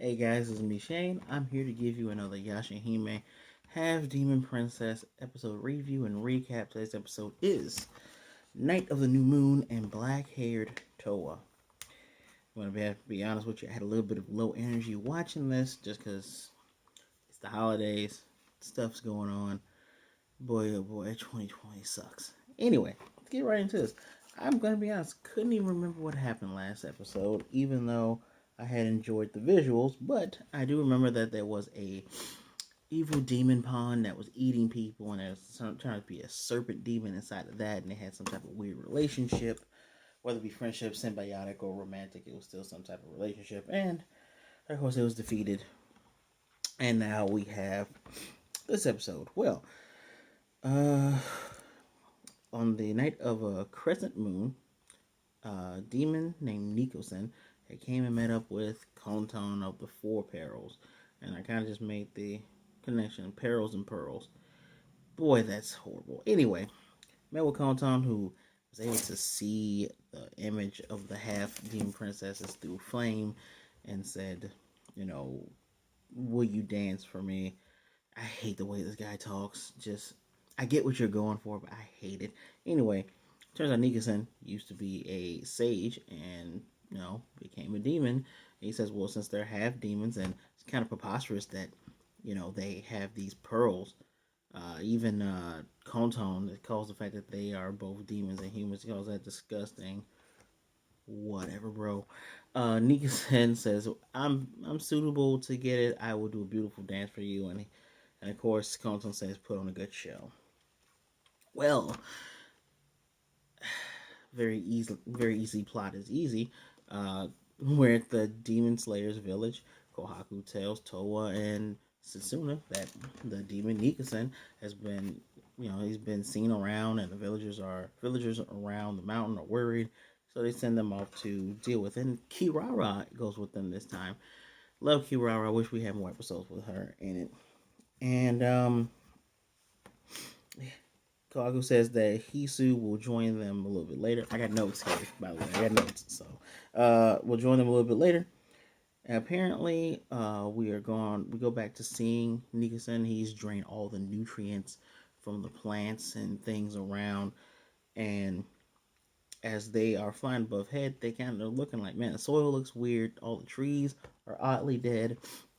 Hey guys, this is me Shane. I'm here to give you another Yashahime Half Demon Princess episode review and recap. Today's episode is Night of the New Moon and Black Haired Towa. I'm going to be honest with you, I had a little bit of low energy watching this just because it's the holidays, stuff's going on. Boy, oh boy, 2020 sucks. Anyway, let's get right into this. I'm going to be honest, couldn't even remember what happened last episode, even though I had enjoyed the visuals, but I do remember that there was a evil demon pond that was eating people, and there was trying to be a serpent demon inside of that, and they had some type of weird relationship, whether it be friendship, symbiotic, or romantic. It was still some type of relationship, and of course, it was defeated. And now we have this episode. Well, uh, on the night of a crescent moon, a demon named Nikosen had came and met up with Konton of the Four Perils, and I kind of just made the connection, perils and pearls. Boy, that's horrible. Anyway, met with Konton, who was able to see the image of the half demon princesses through flame, and said, you know, will you dance for me? I hate the way this guy talks. Just, I get what you're going for, but I hate it. Anyway, turns out Nikasen used to be a sage and, became a demon. And he says, well, since they're half demons, and it's kind of preposterous that, they have these pearls. Even Konton calls the fact that they are both demons and humans, calls that disgusting. Whatever, bro. Nikasen says, I'm suitable to get it. I will do a beautiful dance for you. And of course, Compton says, put on a good show. Well, very easy plot is easy. We're at the Demon Slayer's village. Kohaku tells Towa and Satsuna that the demon Nikasen has been, he's been seen around, and the villagers around the mountain are worried. So they send them off to deal with it. And Kirara goes with them this time. Love Kirara. I wish we had more episodes with her in it. And Kawaku says that Hisu will join them a little bit later. I got notes here, by the way. I got notes. So we'll join them a little bit later. And apparently, we go back to seeing Nikasen. He's drained all the nutrients from the plants and things around. And as they are flying above head, they kind of looking like, man, the soil looks weird. All the trees are oddly dead.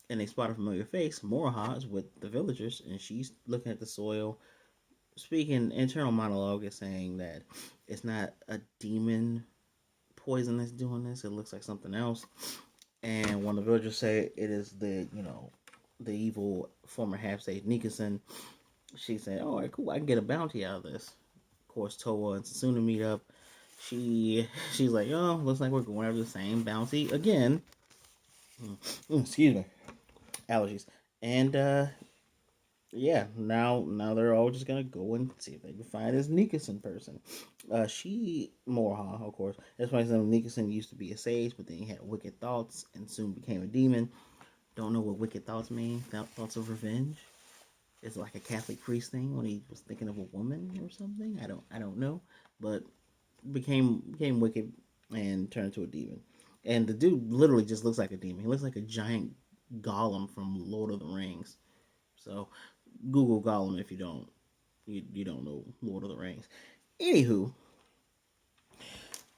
And they spot a familiar face. Moroha is with the villagers, and she's looking at the soil, speaking internal monologue, is saying that it's not a demon poison that's doing this. It looks like something else. And when the villagers say it is the evil former half sage Nikasen, she said, "All right, cool. I can get a bounty out of this." Of course, Towa and Sasuna meet up. She's like, "Oh, looks like we're going after the same bounty again." Excuse me, allergies. And yeah, now they're all just gonna go and see if they can find this Nikasen person. She Morha, of course. That's why some Nikasen used to be a sage, but then he had wicked thoughts and soon became a demon. Don't know what wicked thoughts mean. Thoughts of revenge. It's like a Catholic priest thing when he was thinking of a woman or something. I don't know, but became wicked and turned into a demon. And the dude literally just looks like a demon. He looks like a giant golem from Lord of the Rings. So Google Gollum if you don't know Lord of the Rings. Anywho,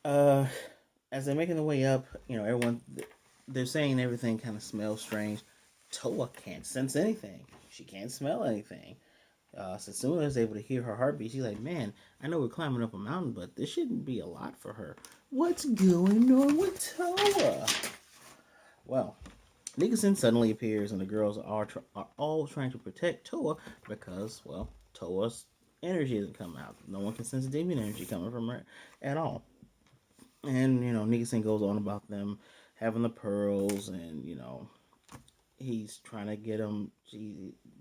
uh, as they're making their way up, everyone they're saying everything kind of smells strange. Toa can't sense anything. She can't smell anything. Satsuna is able to hear her heartbeat. She's like, man, I know we're climbing up a mountain, but this shouldn't be a lot for her. What's going on with Toa? Well, Nicholson suddenly appears, and the girls are all trying to protect Toa because, well, Toa's energy doesn't come out. No one can sense demon energy coming from her at all. And, Nicholson goes on about them having the pearls, and, he's trying to get them,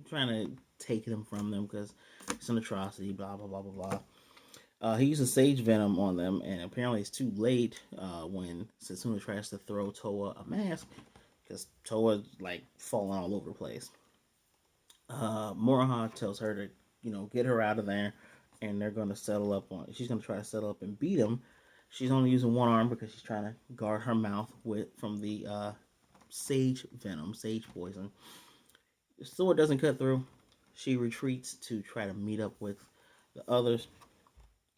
trying to take them from them because it's an atrocity, blah, blah, blah, blah, blah. He uses sage venom on them, and apparently it's too late when Satsuna tries to throw Toa a mask because Toa's like falling all over the place. Moroha tells her to, get her out of there, and they're going to settle up on. She's going to try to settle up and beat him. She's only using one arm because she's trying to guard her mouth from the sage venom, sage poison. The sword doesn't cut through. She retreats to try to meet up with the others.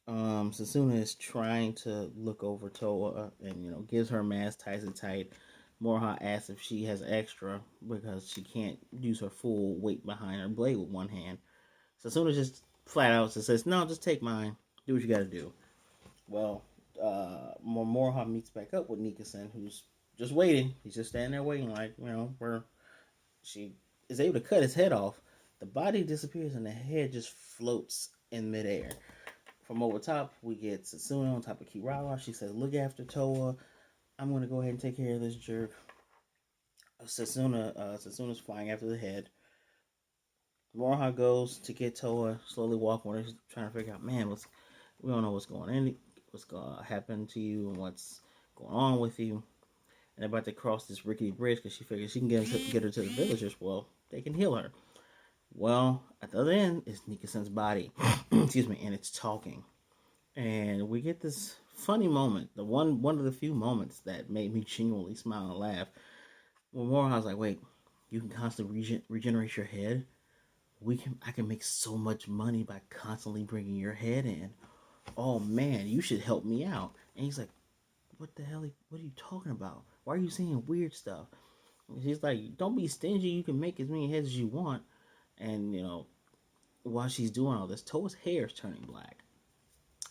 Sasuna is trying to look over Towa and gives her mask, ties it tight. Moroha asks if she has extra because she can't use her full weight behind her blade with one hand. Sasuna just flat out says, "No, just take mine. Do what you got to do." Well, Moroha meets back up with Nika-sen, who's just waiting. He's just standing there waiting, like where she is able to cut his head off. The body disappears and the head just floats in midair. From over top, we get Sasuna on top of Kirara. She says, "Look after Towa. I'm going to go ahead and take care of this jerk." Sasuna's flying after the head. Moroha goes to get Towa, slowly walking with her, trying to figure out, man, we don't know what's going on, what's going to happen to you, and what's going on with you. And they're about to cross this rickety bridge because she figures she can get her to the villagers. Well, they can heal her. Well, at the other end is Nika-sen's body, excuse me, and it's talking. And we get this funny moment, the one of the few moments that made me genuinely smile and laugh. When Moroha's like, "Wait, you can constantly regenerate your head? I can make so much money by constantly bringing your head in. Oh man, you should help me out." And he's like, "What the hell? What are you talking about? Why are you saying weird stuff?" And she's like, "Don't be stingy. You can make as many heads as you want." And while she's doing all this, Towa's hair is turning black.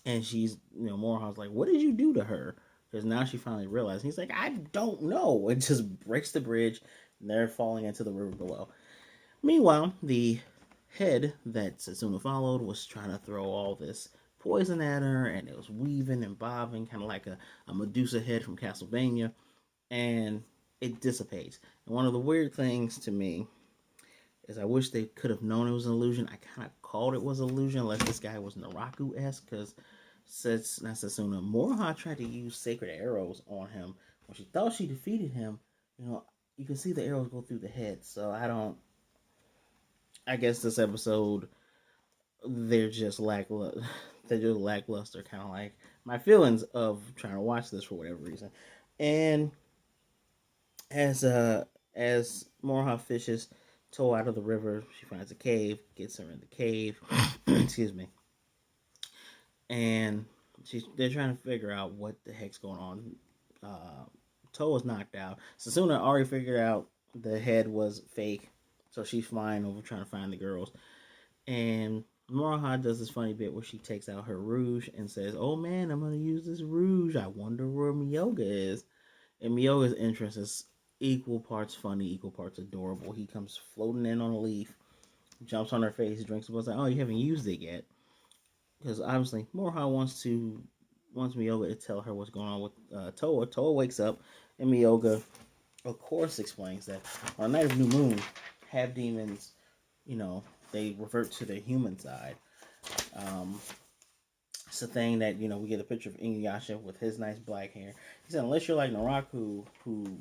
And she's, Moroha's like, "What did you do to her?" Because now she finally realized. He's like, "I don't know." It just breaks the bridge, and they're falling into the river below. Meanwhile, the head that Sasuna followed was trying to throw all this poison at her, and it was weaving and bobbing, kind of like a Medusa head from Castlevania, and it dissipates. And one of the weird things to me is I wish they could have known it was an illusion. I kind of called it was an illusion, unless this guy was Naraku-esque, because not Sasuna, Moroha tried to use sacred arrows on him. When she thought she defeated him, you can see the arrows go through the head. So I guess this episode, they're just lackluster. They're just lackluster, kind of like my feelings of trying to watch this for whatever reason. And as Moroha fishes Towa out of the river, she finds a cave, gets her in the cave. Excuse me. And they're trying to figure out what the heck's going on. Towa's knocked out. Sasuna already figured out the head was fake, so she's flying over trying to find the girls. And Moroha does this funny bit where she takes out her rouge and says, "Oh man, I'm going to use this rouge. I wonder where Miyoga is." And Miyoga's entrance is equal parts funny, equal parts adorable. He comes floating in on a leaf, jumps on her face, drinks a bit, like, "Oh, you haven't used it yet." Because obviously Moroha wants Miyoga to tell her what's going on with Towa. Towa wakes up, and Miyoga, of course, explains that on the night of new moon, half demons, they revert to their human side. It's a thing that we get a picture of Inuyasha with his nice black hair. He said, unless you're like Naraku, who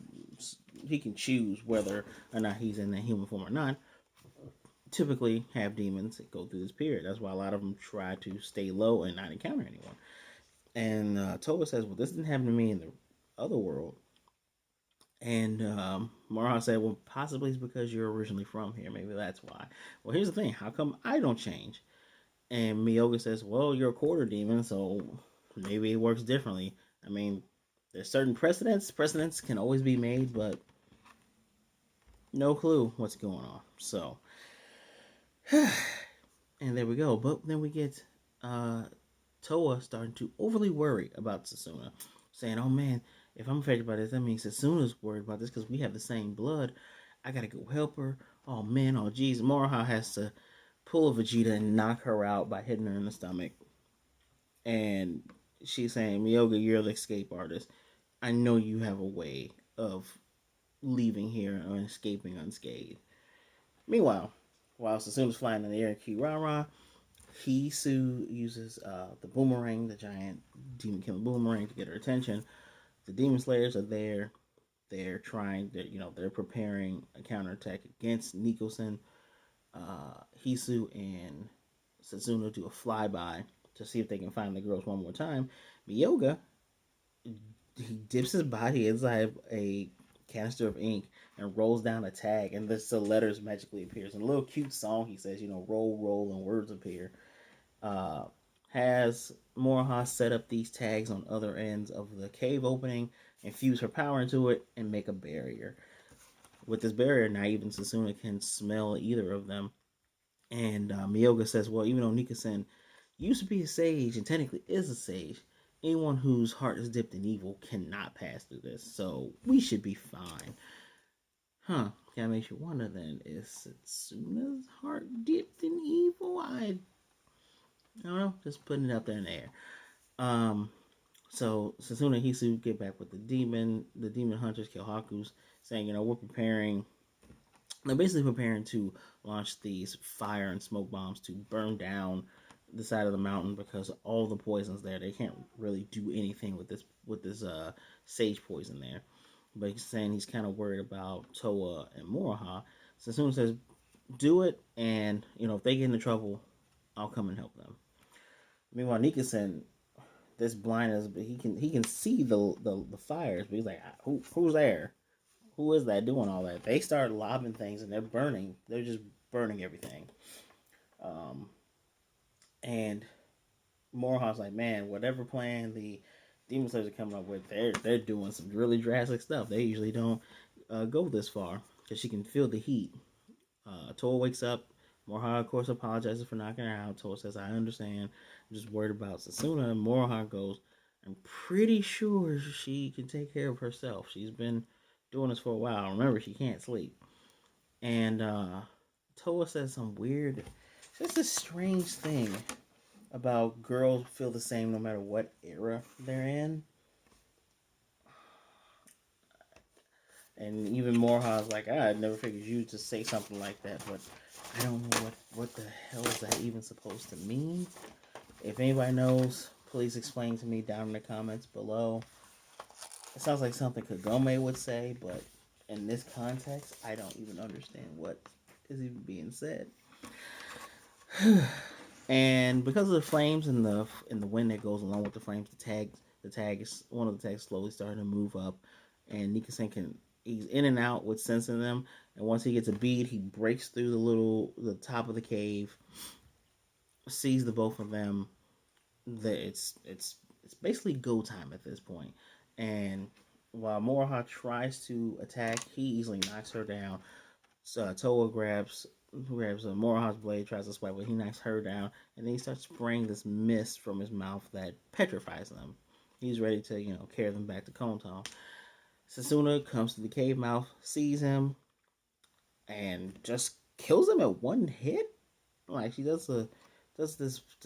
he can choose whether or not he's in the human form or not. Typically, half demons that go through this period. That's why a lot of them try to stay low and not encounter anyone. And Towa says, "Well, this didn't happen to me in the other world." And Moroha said, "Well, possibly it's because you're originally from here. Maybe that's why." Well, here's the thing. How come I don't change? And Miyoga says, "Well, you're a quarter demon, so maybe it works differently." I mean, there's certain precedents. Precedents can always be made, but no clue what's going on. So, and there we go. But then we get Towa starting to overly worry about Sasuna, saying, "Oh man, if I'm affected by this, that means Sasuna's worried about this because we have the same blood. I gotta go help her. Oh man, oh geez." Moroha has to pull a Vegeta and knock her out by hitting her in the stomach. And she's saying, "Miyoga, you're the escape artist. I know you have a way of leaving here and escaping unscathed." Meanwhile, while Sasuna's flying in the air, Kirara, Hisu uses the boomerang, the giant demon killing boomerang, to get her attention. The demon slayers are there. They're they're preparing a counterattack against Nika-sen. Hisu and Sasuna do a flyby to see if they can find the girls one more time. Miyoga, he dips his body inside a canister of ink and rolls down a tag, and the letters magically appears. And a little cute song he says, roll, roll, and words appear. Uh, has Moroha set up these tags on other ends of the cave opening, infuse her power into it, and make a barrier. With this barrier, not even Sasuna can smell either of them. And Miyoga says, well, even though Nika-sen used to be a sage and technically is a sage, anyone whose heart is dipped in evil cannot pass through this. So we should be fine. Huh. That makes you wonder then, is Satsuna's heart dipped in evil? I don't know. Just putting it up there in the air. So Sasuna and Hisu get back with the demon hunters, kill Hakus, saying, we're preparing. They're basically preparing to launch these fire and smoke bombs to burn down the side of the mountain because all the poison's there. They can't really do anything with this sage poison there. But he's saying he's kind of worried about Towa and Moroha. Sasuna says, do it, and if they get into trouble, I'll come and help them. Meanwhile, Nika-sen, this blindness, but he can see the fires, but he's like, who's there? Who is that doing all that? They start lobbing things and they're burning. They're just burning everything. And Moroha's like, man, whatever plan the Demon Slayers are coming up with, they're doing some really drastic stuff. They usually don't go this far because she can feel the heat. Towa wakes up. Moroha, of course, apologizes for knocking her out. Towa says, I understand. I'm just worried about Sasuna. And Moroha goes, I'm pretty sure she can take care of herself. She's been doing this for a while. Remember, she can't sleep. And Towa says some weird, just a strange thing about girls feel the same no matter what era they're in. And even Moroha's like, I'd never figured you to say something like that, but I don't know what the hell is that even supposed to mean. If anybody knows, please explain to me down in the comments below. It sounds like something Kagome would say, but in this context, I don't even understand what is even being said. And because of the flames and the wind that goes along with the flames, one of the tags slowly starting to move up, and Nika-sen he's in and out with sensing them, and once he gets a bead, he breaks through the top of the cave, sees the both of them. It's basically go time at this point. And while Moroha tries to attack, he easily knocks her down. So Towa grabs Moroha's blade, tries to swipe, but he knocks her down, and then he starts spraying this mist from his mouth that petrifies them. He's ready to carry them back to Konton. Sasuna comes to the cave mouth, sees him, and just kills him at one hit. Like she does a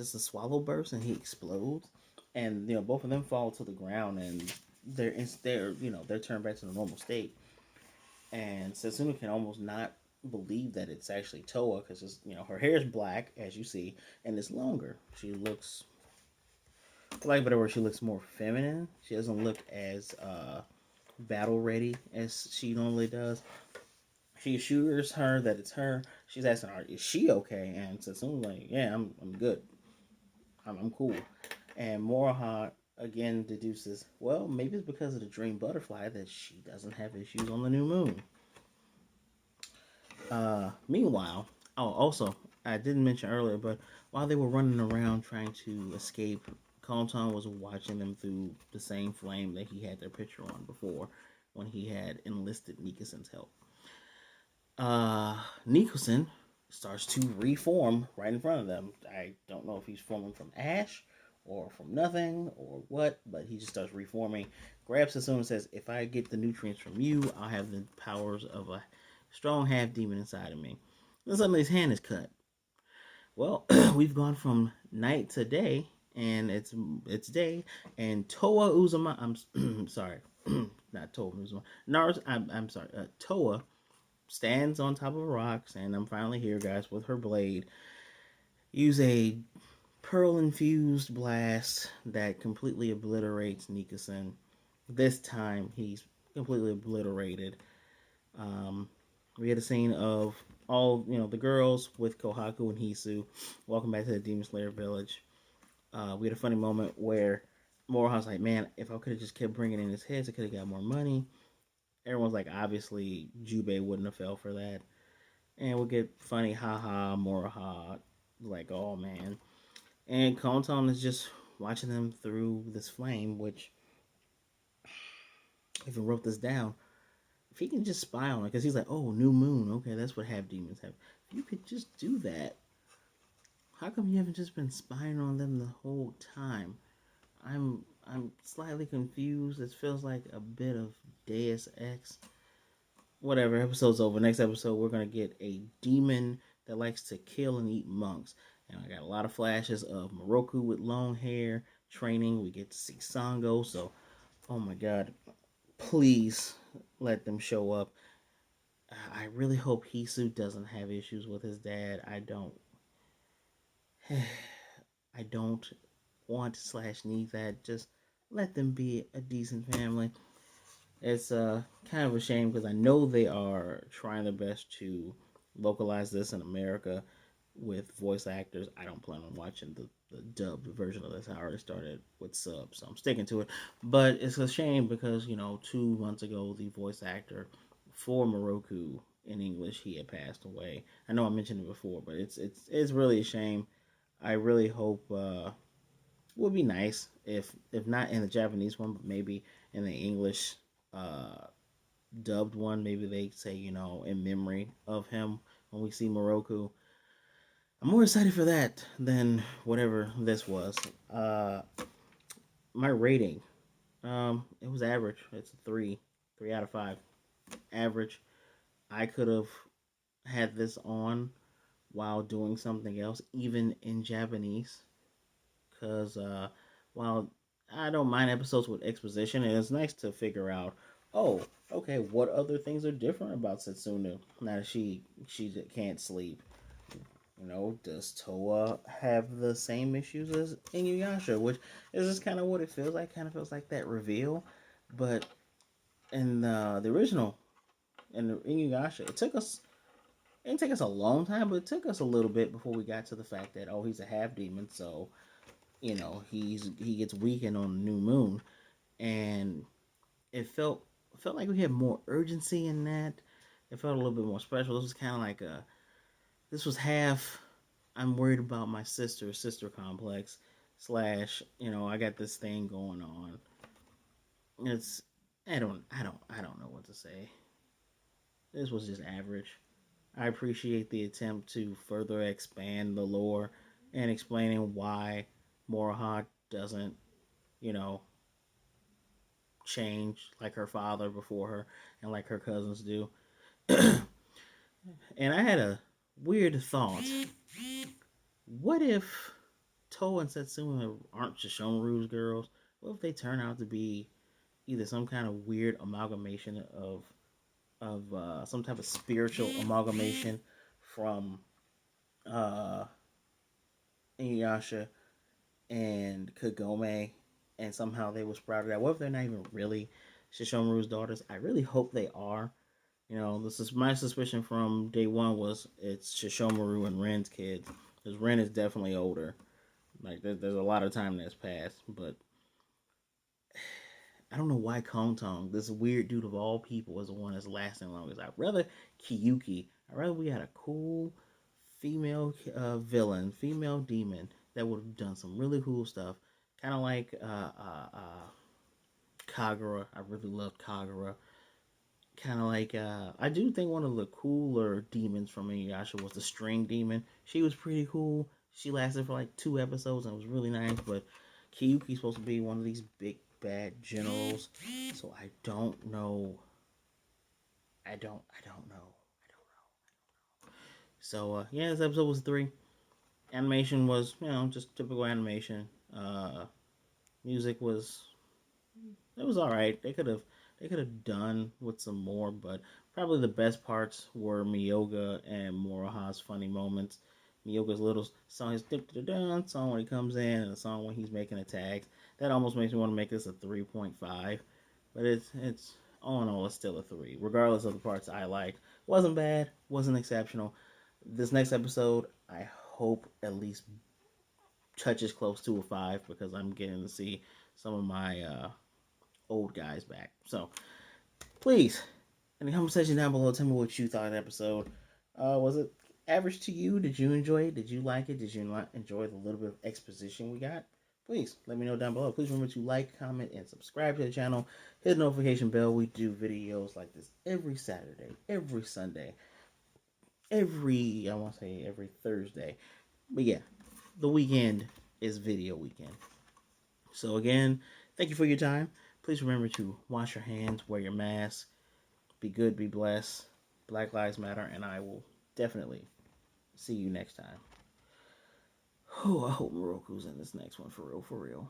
swallow burst, and he explodes, and both of them fall to the ground, and they're turned back to the normal state. And Sasuna can almost not believe that it's actually Towa because her hair is black, as you see, and it's longer. She looks, for lack of a better word, she looks more feminine. She doesn't look as battle ready as she normally does. She assures her that it's her. She's asking her, "Is she okay?" And Sassuna's like, "Yeah, I'm good. I'm cool." And Moroha again deduces, well, maybe it's because of the dream butterfly that she doesn't have issues on the new moon. Meanwhile, also, I didn't mention earlier, but while they were running around trying to escape, Konton was watching them through the same flame that he had their picture on before when he had enlisted Nika-sen's help. Nika-sen starts to reform right in front of them. I don't know if he's forming from ash or from nothing or what, but he just starts reforming. Grabs Sasuna and says, if I get the nutrients from you, I'll have the powers of a strong half demon inside of me. Then suddenly his hand is cut. Well, we've gone from night to day, and it's day, and Towa Uzuma, I'm sorry, not Towa Uzuma, I'm sorry, Towa stands on top of rocks, and I'm finally here, guys, with her blade. Use a pearl-infused blast that completely obliterates Nika-sen. This time, he's completely obliterated. We had a scene of all, the girls with Kohaku and Hisu. Welcome back to the Demon Slayer village. We had a funny moment where Moroha's like, man, if I could have just kept bringing in his heads, I could have got more money. everyone's like, obviously, Jubei wouldn't have fell for that. And we'll get funny, haha, Moroha, like, oh man. And Konton is just watching them through this flame, which, if he wrote this down, if he can just spy on it, because he's like, oh, new moon, okay, that's what half demons have. If you could just do that, how come you haven't just been spying on them the whole time? I'm slightly confused. It feels like a bit of Deus Ex. Whatever, episode's over. Next episode, we're gonna get a demon that likes to kill and eat monks. And I got a lot of flashes of Moroku with long hair training. We get to see Sango. So, oh my god, please let them show up. I really hope Hisu doesn't have issues with his dad. I don't. I don't want / need that. Just let them be a decent family. It's kind of a shame because I know they are trying their best to localize this in America with voice actors. I don't plan on watching the dubbed version of this. I already started with subs, so I'm sticking to it. But it's a shame because, 2 months ago, the voice actor for Moroku in English, he had passed away. I know I mentioned it before, but it's really a shame. I really hope would be nice if not in the Japanese one, but maybe in the English uh, dubbed one. Maybe they say in memory of him when we see Moroku. I'm more excited for that than whatever this was. My rating, it was average. It's a 3 out of 5, average. I could have had this on while doing something else, even in Japanese, because while I don't mind episodes with exposition, and it's nice to figure out, oh, okay, what other things are different about Setsuna now that she can't sleep. Does Towa have the same issues as Inuyasha? Which is just kind of what it feels like. Kind of feels like that reveal, but in the original, in the Inuyasha, it didn't take us a long time, but it took us a little bit before we got to the fact that, oh, he's a half demon, so he gets weakened on the new moon, and it felt like we had more urgency in that. It felt a little bit more special. This was kind of like this was half. I'm worried about my sister complex / I got this thing going on. It's I don't know what to say. This was just average. I appreciate the attempt to further expand the lore and explaining why Moroha doesn't, you know, change like her father before her and like her cousins do. And I had a weird thought. What if Toa and Setsuna aren't Shishomaru's girls? What if they turn out to be either some kind of weird amalgamation of some type of spiritual amalgamation from uh, Inuyasha and Kagome, and somehow they were sprouted out? What if they're not even really Shishomaru's daughters? I really hope they are. This is my suspicion from day one was it's Shishomaru and Ren's kids. Because Ren is definitely older. Like there's a lot of time that's passed, but I don't know why Kontong, this weird dude of all people, is the one that's lasting longest. I'd rather Kiyuki. I'd rather we had a cool female villain, female demon that would have done some really cool stuff. Kind of like Kagura. I really loved Kagura. Kind of like I do think one of the cooler demons from Inuyasha was the string demon. She was pretty cool. She lasted for like 2 episodes and was really nice. But Kiyuki's supposed to be one of these big bad generals, so I don't know. I don't know. So yeah, this episode was 3. Animation was just typical animation. Music was it was all right. They could have done with some more, but probably the best parts were Miyoga and Moroha's funny moments. Miyoga's little song, his dip to dun song when he comes in, and the song when he's making attacks. That almost makes me want to make this a 3.5, but it's all in all, it's still a 3, regardless of the parts I liked. Wasn't bad, wasn't exceptional. This next episode, I hope at least touches close to a 5 because I'm getting to see some of my old guys back. So please in the comment section down below. Tell me what you thought of the episode. Was it average to you? Did you enjoy it? Did you like it? Did you not enjoy the little bit of exposition we got? Please let me know down below. Please remember to like, comment, and subscribe to the channel. Hit the notification bell. We do videos like this every Saturday, every Sunday, I want to say every Thursday. But yeah, the weekend is video weekend. So again, thank you for your time. Please remember to wash your hands, wear your mask, be good, be blessed. Black Lives Matter, and I will definitely see you next time. Oh, I hope Moroku's in this next one for real, for real.